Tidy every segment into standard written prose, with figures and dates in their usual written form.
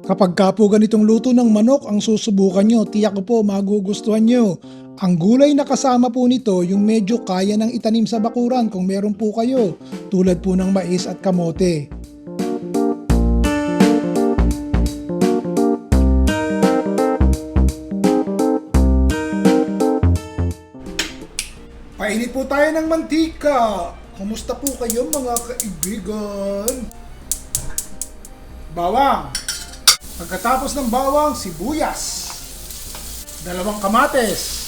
Kapag ka po ganitong luto ng manok ang susubukan nyo, tiyak ko po magugustuhan nyo. Ang gulay na kasama po nito yung medyo kaya ng itanim sa bakuran kung meron po kayo, tulad po ng mais at kamote. Painit po tayo ng mantika. Kumusta po kayo mga kaibigan? Bawang. Pagkatapos ng bawang, sibuyas. Dalawang kamates.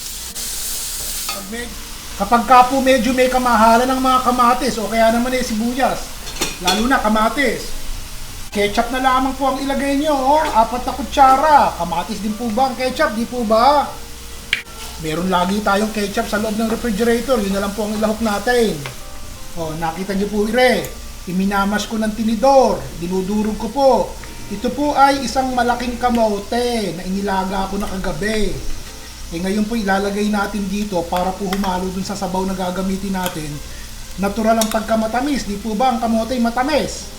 Kapag ka po medyo may kamahalan ng mga kamates o kaya naman sibuyas, lalo na kamates, ketchup na lamang po ang ilagay nyo. 4 na kutsara. Kamatis din po ba ang ketchup? Di po ba? Meron lagi tayong ketchup sa loob ng refrigerator. Yun na lang po ang ilahok natin. Nakita nyo po iminamas ko ng tinidor. Dinudurog ko po. Ito po ay isang malaking kamote na inilaga ko na kagabi. Ngayon po ilalagay natin dito para po humalo dun sa sabaw na gagamitin natin. Natural ang pagkamatamis. Di po ba ang kamote matamis?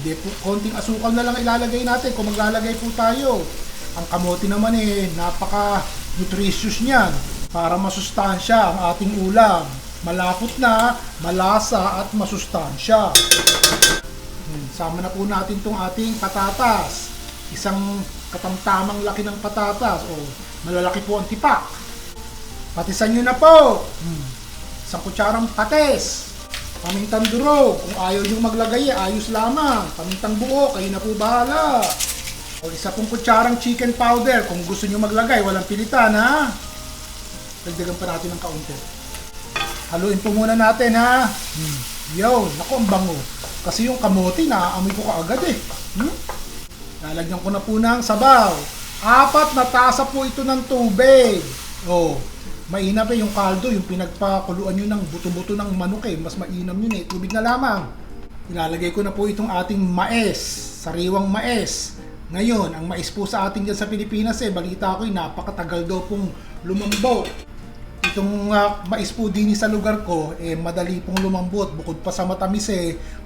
Di po, konting asukal na lang ilalagay natin kung maglalagay po tayo. Ang kamote naman napaka-nutritious niyan para masustansya ang ating ulam. Malapot na, malasa at masustansya. Sama na po natin itong ating patatas. Isang katamtamang laki ng patatas. Malalaki po ang tipak. Patisan nyo na po. Isang kutsarang patis. Pamintang durog. Kung ayaw nyo maglagay, ayos lamang. Pamintang buo, kayo na po bahala. Isa pong kutsarang chicken powder. Kung gusto nyo maglagay, walang pilitan ha. Dagdagan pa natin ng kaunti. Haluin po muna natin ha. Yo, naku ang bango. Kasi yung kamote, naaamoy ko kaagad Lalagyan ko na po ng sabaw. 4 na tasa po ito ng tubig. Mainam yung kaldo, yung pinagpakuluan nyo ng buto-buto ng manok mas mainam yun tubig na lamang. Ilalagay ko na po itong ating mais, sariwang mais. Ngayon, ang mais po sa atin dyan sa Pilipinas balita ko napakatagal daw pong lumambot. Itong mais po din sa lugar ko, madali pong lumambot. Bukod pa sa matamis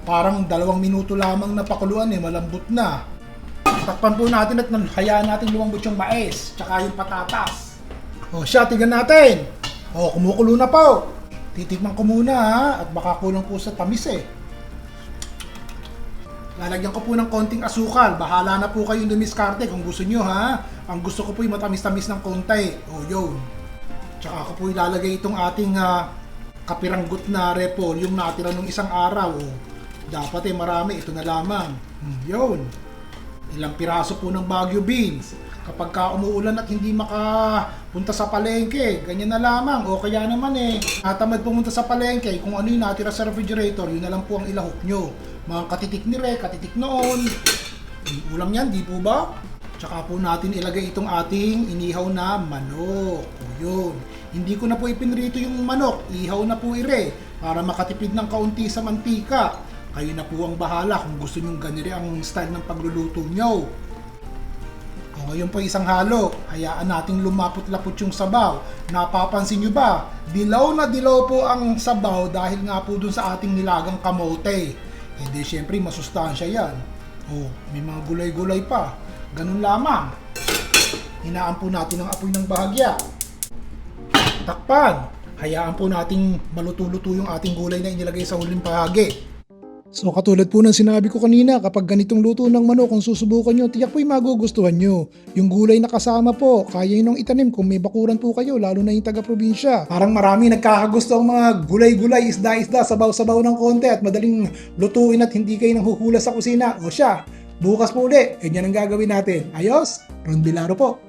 parang 2 minuto lamang na pakuluan malambot na. Takpan po natin at hayaan natin lumambot yung mais, tsaka yung patatas. Siya, tignan natin. Kumukulo na po. Titikman ko muna at baka kulang po sa tamis Lalagyan ko po ng konting asukal. Bahala na po kayong dumiskarte kung gusto nyo Ang gusto ko po yung matamis-tamis ng konti. Yun. Tsaka ako po ilalagay itong ating kapiranggot na repol, yung natira nung isang araw. Dapat marami, ito na lamang. Yun. Ilang piraso po ng Baguio beans. Kapag ka umuulan at hindi makapunta sa palengke, ganyan na lamang. O kaya naman natamad pumunta sa palengke, kung ano yung natira sa refrigerator, yun na lang po ang ilahok nyo. Mga katitik ni katitik noon. Ulam yan, di po ba? Tsaka po natin ilagay itong ating inihaw na manok. Yun. Hindi ko na po ipinrito yung manok. Ihaw na po para makatipid ng kaunti sa mantika. Kayo na po ang bahala kung gusto nyong ganiri ang style ng pagluluto nyo. Ngayon po isang halo. Hayaan nating lumapot-lapot yung sabaw. Napapansin nyo ba? Dilaw na dilaw po ang sabaw dahil nga po dun sa ating nilagang kamote. Hindi, syempre masustansya yan. May mga gulay-gulay pa. Ganun lamang. Hinaan po natin ang apoy ng bahagya. Takpan. Hayaan po nating maluto-luto yung ating gulay na inilagay sa huling bahagi. So katulad po ng sinabi ko kanina, kapag ganitong luto ng manok kung susubukan nyo, tiyak po'y magugustuhan nyo. Yung gulay na kasama po, kaya nyo itanim kung may bakuran po kayo, lalo na yung taga-probinsya. Parang marami nagkakagusto ang mga gulay-gulay, isda-isda, sabaw-sabaw ng konti at madaling lutuin at hindi kayo nanghuhula sa kusina. Siya, bukas po ulit, ganyan ang gagawin natin. Ayos? Ron Bilaro po.